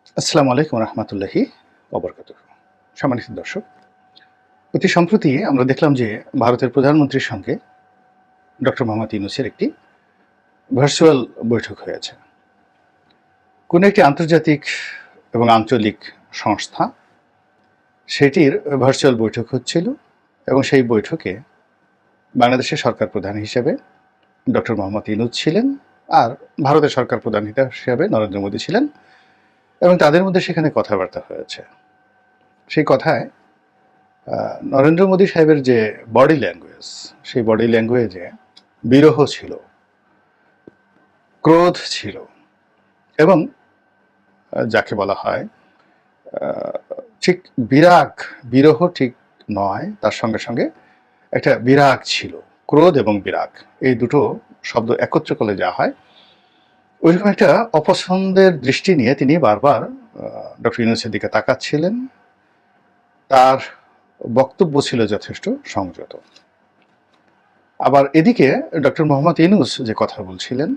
আসসালামু আলাইকুম রহমতুল্লাহি ওবরকাতুহ। সম্মানিত দর্শক, অতি সম্প্রতি আমরা দেখলাম যে ভারতের প্রধানমন্ত্রীর সঙ্গে ডক্টর মোহাম্মদ ইউনূসের একটি ভার্চুয়াল বৈঠক হয়েছে। কোনো একটি আন্তর্জাতিক এবং আঞ্চলিক সংস্থা সেটির ভার্চুয়াল বৈঠক হচ্ছিল এবং সেই বৈঠকে বাংলাদেশের সরকার প্রধান হিসেবে ডক্টর মোহাম্মদ ইউনূস ছিলেন, আর ভারতের সরকার প্রধান হিসেবে নরেন্দ্র মোদী ছিলেন এবং তাদের মধ্যে সেখানে কথাবার্তা হয়েছে। সেই কথায় নরেন্দ্র মোদী সাহেবের যে বডি ল্যাঙ্গুয়েজ, সেই বডি ল্যাঙ্গুয়েজে বিরহ ছিল, ক্রোধ ছিল এবং যাকে বলা হয় ঠিক বিরহ ঠিক নয়, তার সঙ্গে সঙ্গে একটা বিরাগ ছিল। ক্রোধ এবং বিরাগ এই দুটো শব্দ একত্র করলে যা হয়, ওইরকম একটা অপছন্দের দৃষ্টি নিয়ে তিনি বারবার ডক্টর ইউনূসের দিকে তাকাচ্ছিলেন। তার বক্তব্য ছিল যথেষ্ট সংযত। আবার এদিকে ডক্টর মোহাম্মদ ইউনূস যে কথা বলছিলেন,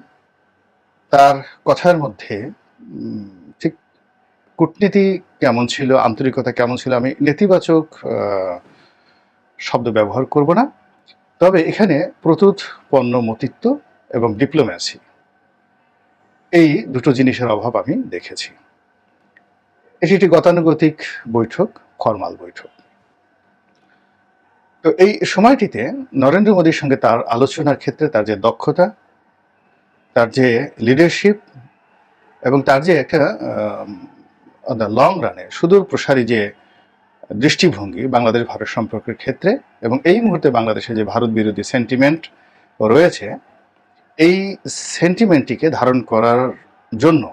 তার কথার মধ্যে ঠিক কূটনীতি কেমন ছিল, আন্তরিকতা কেমন ছিল, আমি নেতিবাচক শব্দ ব্যবহার করব না, তবে এখানে প্রত্যুত পণ্যমতিত্ব এবং ডিপ্লোম্যাসি, এই দুটো জিনিসের অভাব আমি দেখেছি। এটি একটি গতানুগতিক বৈঠক, ফরমাল বৈঠক। তো এই সময়টিতে নরেন্দ্র মোদীর সঙ্গে তার আলোচনার ক্ষেত্রে তার যে দক্ষতা, তার যে লিডারশিপ এবং তার যে একটা অন দ্য লং রানে সুদূর প্রসারী যে দৃষ্টিভঙ্গি বাংলাদেশ ভারত সম্পর্কের ক্ষেত্রে, এবং এই মুহূর্তে বাংলাদেশে যে ভারত বিরোধী সেন্টিমেন্ট রয়েছে, এই সেন্টিমেন্টটিকে ধারণ করার জন্য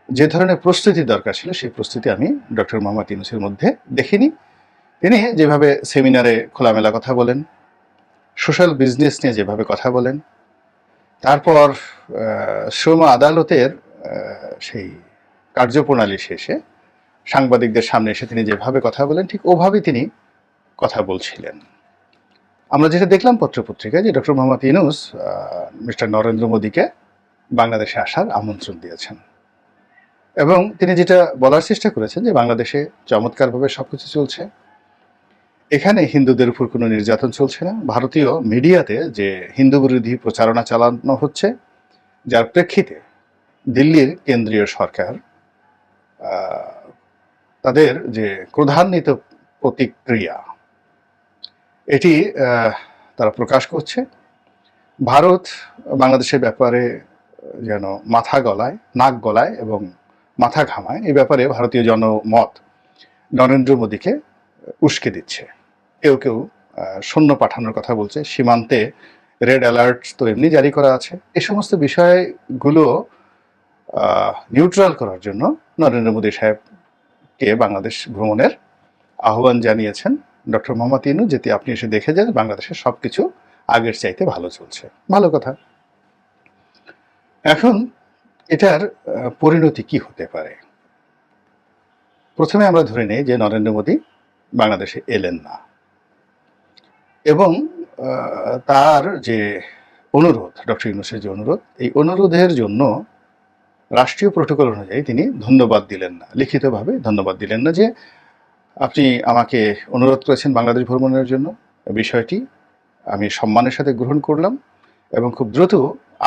যে ধরনের প্রস্তুতি দরকার ছিল, সেই প্রস্তুতি আমি ডক্টর মোহাম্মদ ইউনূসের মধ্যে দেখিনি। তিনি যেভাবে সেমিনারে খোলামেলা কথা বলেন, সোশ্যাল বিজনেস নিয়ে যেভাবে কথা বলেন, তারপর শ্রম আদালতের সেই কার্যপ্রণালী শেষে সাংবাদিকদের সামনে এসে তিনি যেভাবে কথা বলেন, ঠিক ওভাবেই তিনি কথা বলছিলেন। আমরা যেটা দেখলাম পত্রপত্রিকায়, যে ডক্টর মোহাম্মদ ইউনূস মিস্টার নরেন্দ্র মোদীকে বাংলাদেশে আসার আমন্ত্রণ দিয়েছেন এবং তিনি যেটা বলার চেষ্টা করেছেন যে বাংলাদেশে চমৎকারভাবে সবকিছু চলছে, এখানে হিন্দুদের উপর কোনো নির্যাতন চলছে না। ভারতীয় মিডিয়াতে যে হিন্দু বিরোধী প্রচারণা চালানো হচ্ছে, যার প্রেক্ষিতে দিল্লির কেন্দ্রীয় সরকার তাদের যে ক্রোধান্বিত প্রতিক্রিয়া, এটি তারা প্রকাশ করছে। ভারত বাংলাদেশের ব্যাপারে যেন মাথা গলায়, নাক গলায় এবং মাথা ঘামায়, এই ব্যাপারে ভারতীয় জনমত নরেন্দ্র মোদীকে উস্কে দিচ্ছে। কেউ কেউ সৈন্য পাঠানোর কথা বলছে, সীমান্তে রেড অ্যালার্ট তো এমনি জারি করা আছে। এই সমস্ত বিষয়গুলো নিউট্রাল করার জন্য নরেন্দ্র মোদী সাহেবকে বাংলাদেশ ভ্রমণের আহ্বান জানিয়েছেন ডক্টর মোহাম্মদ ইউনূস, যেটি আপনি এসে দেখে যান বাংলাদেশের সবকিছু আগের চাইতে ভালো চলছে। ভালো কথা। এখন এটার পরিণতি কি হতে পারে? প্রথমে আমরা ধরে নেই যে নরেন্দ্র মোদী বাংলাদেশে এলেন না এবং তার যে অনুরোধ, ডক্টর ইউনূসের যে অনুরোধ, এই অনুরোধের জন্য রাষ্ট্রীয় প্রোটোকল অনুযায়ী তিনি ধন্যবাদ দিলেন না, লিখিতভাবে ধন্যবাদ দিলেন না যে আপনি আমাকে অনুরোধ করেছেন বাংলাদেশ ভ্রমণের জন্য, বিষয়টি আমি সম্মানের সাথে গ্রহণ করলাম এবং খুব দ্রুত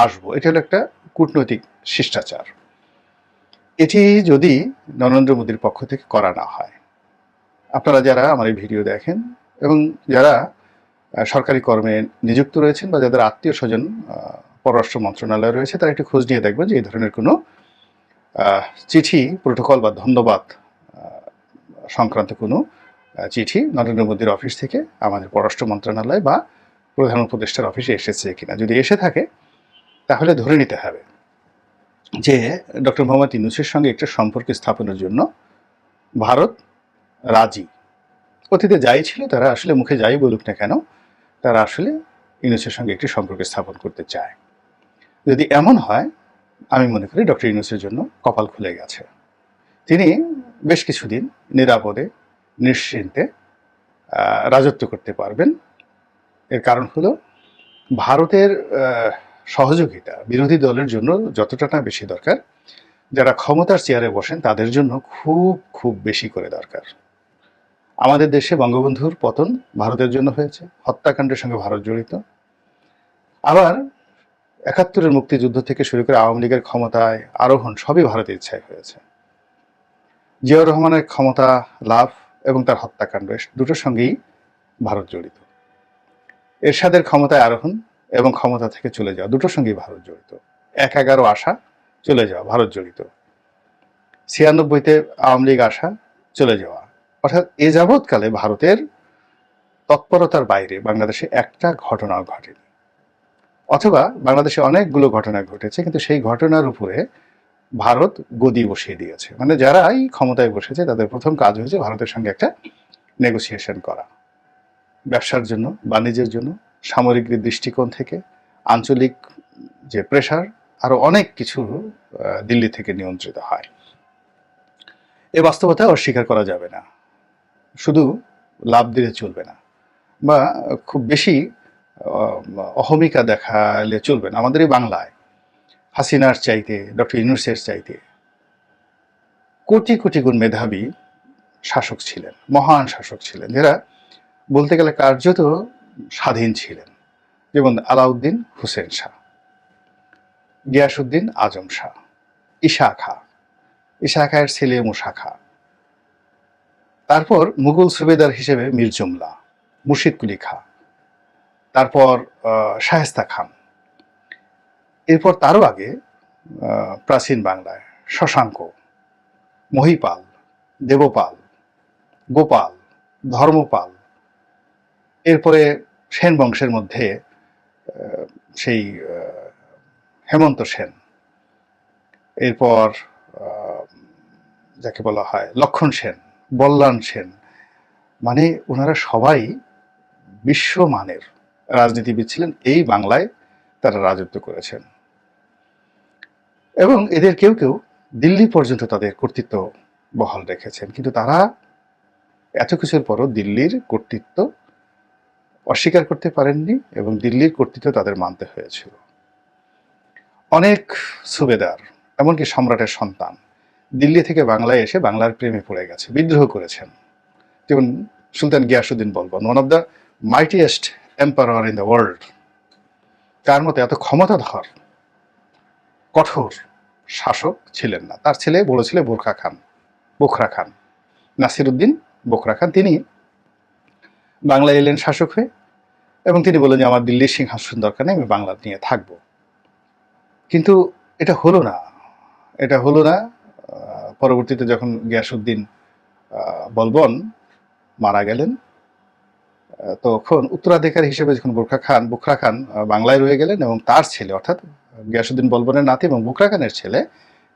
আসবো। এটা হলো একটা কূটনৈতিক শিষ্টাচার। এটি যদি নরেন্দ্র মোদীর পক্ষ থেকে করা না হয়, আপনারা যারা আমার এই ভিডিও দেখেন এবং যারা সরকারি কর্মে নিযুক্ত রয়েছেন বা যাদের আত্মীয় স্বজন পররাষ্ট্র মন্ত্রণালয়ে রয়েছে, তারা একটু খোঁজ নিয়ে দেখবেন যে এই ধরনের কোনো চিঠি, প্রোটোকল বা ধন্যবাদ সংক্রান্ত কোনো চিঠি নরেন্দ্র মোদীর অফিস থেকে আমাদের পররাষ্ট্র মন্ত্রণালয় বা প্রধান উপদেষ্টার অফিসে এসেছে কিনা। যদি এসে থাকে, তাহলে ধরে নিতে হবে যে ডক্টর মোহাম্মদ ইউনূসের সঙ্গে একটা সম্পর্ক স্থাপনের জন্য ভারত রাজি। অতীতে যাই ছিল, তারা আসলে মুখে যাই বলুক না কেন, তারা আসলে ইউনূসের সঙ্গে একটি সম্পর্ক স্থাপন করতে চায়। যদি এমন হয়, আমি মনে করি ডক্টর ইউনূসের জন্য কপাল খুলে গেছে। তিনি বেশ কিছুদিন নিরাপদে নিশ্চিন্তে রাজত্ব করতে পারবেন। এর কারণ হলো ভারতের সহযোগিতা বিরোধী দলের জন্য যতটা না বেশি দরকার, যারা ক্ষমতার চেয়ারে বসেন তাদের জন্য খুব খুব বেশি করে দরকার। আমাদের দেশে বঙ্গবন্ধুর পতন ভারতের জন্য হয়েছে, হত্যাকাণ্ডের সঙ্গে ভারত জড়িত। আবার ৭১-এর মুক্তিযুদ্ধ থেকে শুরু করে আওয়ামী লীগের ক্ষমতায় আরোহণ সবই ভারতের ইচ্ছায় হয়েছে। জিয়াউর রহমানের ক্ষমতা লাভ এবং তার হত্যাকাণ্ড দুটোর সঙ্গেই ভারত জড়িত। এরশাদের ক্ষমতায় আরোহণ এবং ক্ষমতা থেকে চলে যাওয়া দুটোর সঙ্গেই ভারত জড়িত। ১/১১ আসা, চলে যাওয়া, ভারত জড়িত। ৯৬-তে আওয়ামী লীগ আসা, চলে যাওয়া, অর্থাৎ এ যাবৎকালে ভারতের তৎপরতার বাইরে বাংলাদেশে একটা ঘটনাও ঘটেনি। অথবা বাংলাদেশে অনেকগুলো ঘটনা ঘটেছে, কিন্তু সেই ঘটনার উপরে ভারত গদি বসিয়ে দিয়েছে। মানে যারাই ক্ষমতায় বসেছে তাদের প্রথম কাজ হয়েছে ভারতের সঙ্গে একটা নেগোসিয়েশন করা, ব্যবসার জন্য, বাণিজ্যের জন্য, সামরিক দৃষ্টিকোণ থেকে, আঞ্চলিক যে প্রেশার, আরো অনেক কিছু দিল্লি থেকে নিয়ন্ত্রিত হয়। এ বাস্তবতা অস্বীকার করা যাবে না। শুধু লাভ দিলে চলবে না, বা খুব বেশি অহমিকা দেখালে চলবে না। আমাদের এই বাংলায় হাসিনার চাইতে, ডক্টর ইউনূসের চাইতে কোটি কোটি গুণ মেধাবী শাসক ছিলেন, মহান শাসক ছিলেন, যারা বলতে গেলে কার্যত স্বাধীন ছিলেন। যেমন আলাউদ্দিন হুসেন শাহ, গিয়াসউদ্দিন আজম শাহ, ঈশা খাঁ, ঈশা খাঁয়ের ছেলে মুসা খাঁ, তারপর মুঘল সুবেদার হিসেবে মীর জুমলা, মুর্শিদ কুলি খাঁ, তারপর শায়েস্তা খান। এরপর তারও আগে প্রাচীন বাংলায় শশাঙ্ক, মহিপাল, দেবপাল, গোপাল, ধর্মপাল, এরপরে সেন বংশের মধ্যে সেই হেমন্ত সেন, এরপর যাকে বলা হয় লক্ষণ সেন, বল্লান সেন, মানে ওনারা সবাই বিশ্বমানের রাজনীতিবিদ ছিলেন। এই বাংলায় তারা রাজত্ব করেছেন এবং এদের কেউ কেউ দিল্লি পর্যন্ত তাদের কর্তৃত্ব বহাল রেখেছেন। কিন্তু তারা এত কিছুর পরও দিল্লির কর্তৃত্ব অস্বীকার করতে পারেননি এবং দিল্লির কর্তৃত্ব তাদের মানতে হয়েছিল। অনেক সুবেদার, এমনকি সম্রাটের সন্তান, দিল্লি থেকে বাংলায় এসে বাংলার প্রেমে পড়ে গেছে, বিদ্রোহ করেছেন। যেমন Sultan Ghiyasuddin Balban, one of the mightiest emperor in the world. তার মতো এত ক্ষমতাধর কঠোর শাসক ছিলেন না। তার ছেলে বড় ছেলে বোখরা খান, নাসিরউদ্দিন বোখরা খান, তিনি বাংলায় এলেন শাসক হয়ে এবং তিনি বললেন যে আমার দিল্লির সিংহাসন দরকার নেই, আমি বাংলা নিয়ে থাকবো। কিন্তু এটা হলো না। পরবর্তীতে যখন গিয়াসউদ্দিন বলবন মারা গেলেন, তখন উত্তরাধিকারী হিসেবে যখন বুখরা খান বাংলায় রয়ে গেলেন এবং তার ছেলে অর্থাৎ গিয়াসউদ্দিন বলবনের নাতি এবং বুখরা খানের ছেলে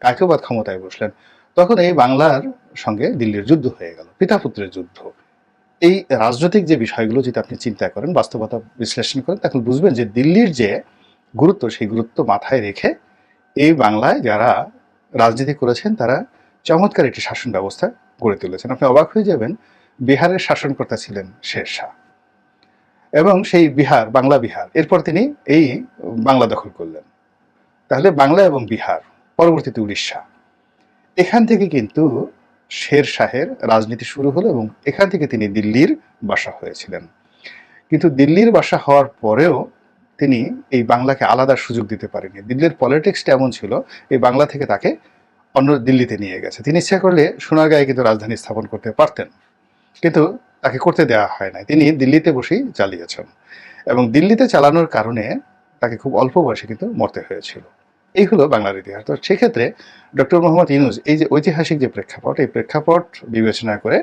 কায়কোবাদ ক্ষমতায় বসলেন, তখন এই বাংলার সঙ্গে দিল্লির যুদ্ধ হয়ে গেল, পিতা পুত্রের যুদ্ধ। এই রাজনৈতিক যে বিষয়গুলো যদি আপনি চিন্তা করেন, বাস্তবতা বিশ্লেষণ করেন, তখন বুঝবেন যে দিল্লির যে গুরুত্ব, সেই গুরুত্ব মাথায় রেখে এই বাংলায় যারা রাজনীতি করেছেন তারা চমৎকার একটি শাসন ব্যবস্থা গড়ে তুলেছেন। আপনি অবাক হয়ে যাবেন, বিহারের শাসনকর্তা ছিলেন শের শাহ এবং সেই বাংলা বিহার, এরপর তিনি এই বাংলা দখল করলেন। তাহলে বাংলা এবং বিহার, পরবর্তীতে উড়িষ্যা, এখান থেকে কিন্তু শের শাহের রাজনীতি শুরু হলো এবং এখান থেকে তিনি দিল্লির বাসা হয়েছিলেন। কিন্তু দিল্লির বাসা হওয়ার পরেও তিনি এই বাংলাকে আলাদা সুযোগ দিতে পারেনি। দিল্লির পলিটিক্সটা এমন ছিল, এই বাংলা থেকে তাকে অন্য দিল্লিতে নিয়ে গেছে। তিনি ইচ্ছা করলে সোনারগাঁয়ে কিন্তু রাজধানী স্থাপন করতে পারতেন, কিন্তু তাকে করতে দেওয়া হয় না। তিনি দিল্লিতে বসেই চালিয়েছেন এবং দিল্লিতে চালানোর কারণে তাকে খুব অল্প বয়সে কিন্তু মরতে হয়েছিল। এই হলো বাংলার ইতিহাস। তো সেক্ষেত্রে ডক্টর মোহাম্মদ ইউনূস এই যে ঐতিহাসিক যে প্রেক্ষাপট, এই প্রেক্ষাপট বিবেচনা করে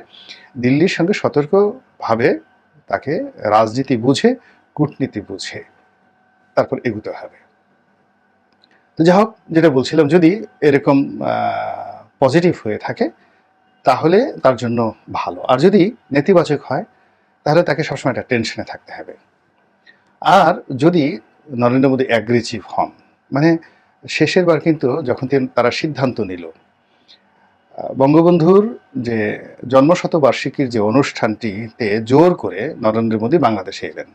দিল্লির সঙ্গে সতর্কভাবে তাকে রাজনীতি বুঝে, কূটনীতি বুঝে তারপর এগুতে হবে। তো যাই হোক, যেটা বলছিলাম, যদি এরকম পজিটিভ হয়ে থাকে তাহলে তার জন্য ভালো, আর যদি নেতিবাচক হয় তাহলে তাকে সবসময় একটা টেনশনে থাকতে হবে। আর যদি নরেন্দ্র মোদী অ্যাগ্রেসিভ হন, মানে শেষের বার কিন্তু যখন তারা সিদ্ধান্ত নিল বঙ্গবন্ধুর যে জন্মশতবার্ষিকীর যে অনুষ্ঠানটিতে জোর করে নরেন্দ্র মোদী বাংলাদেশে এলেন,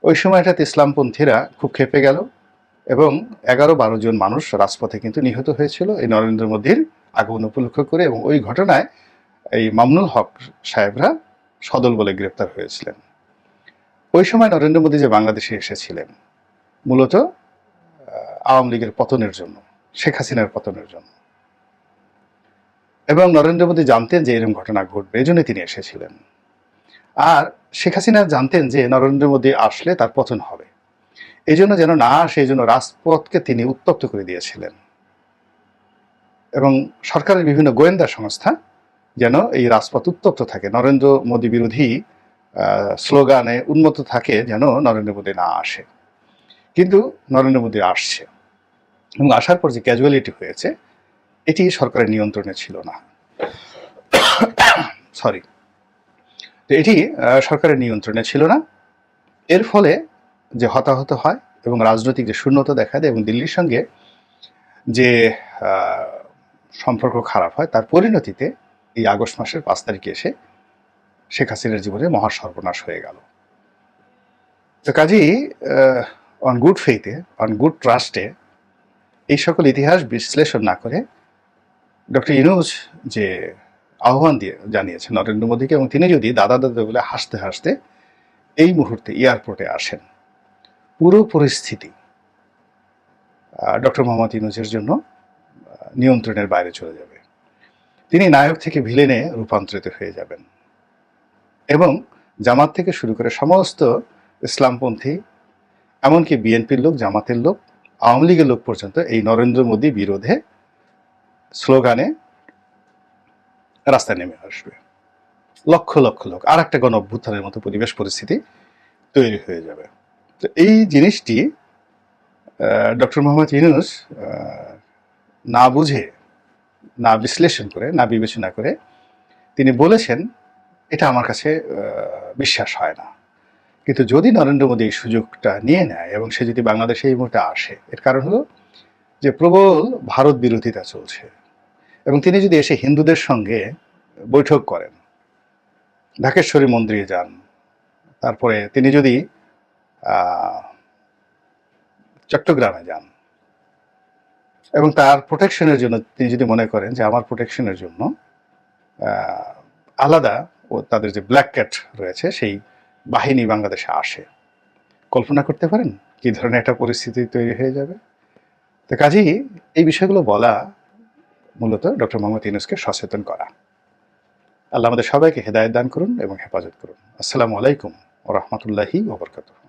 ওই সময়টাতে ইসলামপন্থীরা খুব ক্ষেপে গেল এবং 11-12 জন মানুষ রাজপথে কিন্তু নিহত হয়েছিল এই নরেন্দ্র মোদীর আগমন উপলক্ষ করে, এবং ওই ঘটনায় এই মামুনুল হক সাহেবরা সদল বলে গ্রেপ্তার হয়েছিলেন। ওই সময় নরেন্দ্র মোদী যে বাংলাদেশে এসেছিলেন মূলত আওয়ামী লীগের পতনের জন্য, শেখ হাসিনার পতনের জন্য, এবং নরেন্দ্র মোদী জানতেন যে এরকম ঘটনা ঘটবে, এই জন্য তিনি এসেছিলেন। আর শেখ হাসিনা জানতেন যে নরেন্দ্র মোদী আসলে তার পতন হবে, এই জন্য যেন না আসে এই জন্য রাজপথকে তিনি উত্তপ্ত করে দিয়েছিলেন, এবং সরকারের বিভিন্ন গোয়েন্দা সংস্থা যেন এই রাজপথ উত্তপ্ত থাকে, নরেন্দ্র মোদী বিরোধী স্লোগানে উন্মত্ত থাকে, যেন নরেন্দ্র মোদী না আসে। কিন্তু নরেন্দ্র মোদী আসছে, এবং আসার পর যে ক্যাজুয়ালিটি হয়েছে এটি সরকারের নিয়ন্ত্রণে ছিল না। সরি, এটি সরকারের নিয়ন্ত্রণে ছিল না। এর ফলে যে হতাহত হয় এবং রাজনৈতিক যে শূন্যতা দেখা দেয় এবং দিল্লির সঙ্গে যে সম্পর্ক খারাপ হয়, তার পরিণতিতে এই আগস্ট মাসের 5 তারিখে এসে শেখ হাসিনার জীবনে মহা সর্বনাশ হয়ে গেল। তো কাজেই অন গুড ফেইথে, অন গুড ট্রাস্টে এই সকল ইতিহাস বিশ্লেষণ না করে ডক্টর ইউনূস যে আহ্বান দিয়ে জানিয়েছেন নরেন্দ্র মোদীকে, এবং তিনি যদি দাদা দাদা বলে হাসতে হাসতে এই মুহূর্তে এয়ারপোর্টে আসেন, পুরো পরিস্থিতি ডক্টর মোহাম্মদ ইউনূসের জন্য নিয়ন্ত্রণের বাইরে চলে যাবে। তিনি নায়ক থেকে ভিলেনে রূপান্তরিত হয়ে যাবেন, এবং জামাত থেকে শুরু করে সমস্ত ইসলামপন্থী, এমনকি বিএনপির লোক, জামাতের লোক, আওয়ামী লীগের লোক পর্যন্ত এই নরেন্দ্র মোদী বিরোধে স্লোগানে রাস্তায় নেমে আসবে। লক্ষ লক্ষ লোক, আর একটা গণ অভ্যুত্থানের মতো পরিবেশ পরিস্থিতি তৈরি হয়ে যাবে। তো এই জিনিসটি ডক্টর মোহাম্মদ ইউনূস না বুঝে, না বিশ্লেষণ করে, না বিবেচনা করে তিনি বলেছেন, এটা আমার কাছে বিশ্বাস হয় না। কিন্তু যদি নরেন্দ্র মোদী এই সুযোগটা নিয়ে নেয় এবং সে যদি বাংলাদেশে এই মুহূর্তে আসে, এর কারণ হলো যে প্রবল ভারত বিরোধিতা চলছে, এবং তিনি যদি এসে হিন্দুদের সঙ্গে বৈঠক করেন, ঢাকেশ্বরী মন্দিরে যান, তারপরে তিনি যদি চট্টগ্রামে যান, এবং তার প্রোটেকশনের জন্য তিনি যদি মনে করেন যে আমার প্রোটেকশনের জন্য আলাদা ও তাদের যে ব্ল্যাক ক্যাট রয়েছে সেই বাহিনী বাংলাদেশে আসে, কল্পনা করতে পারেন কি ধরনের একটা পরিস্থিতি তৈরি হয়ে যাবে। তো কাজেই এই বিষয়গুলো বলা মূলত ডক্টর মোহাম্মদ ইউনূসকে সচেতন করা। আল্লাহ আমাদের সবাইকে হেদায়েত দান করুন এবং হেফাজত করুন। আসসালামু আলাইকুম ওয়া রাহমাতুল্লাহি ওয়া বারাকাতুহু।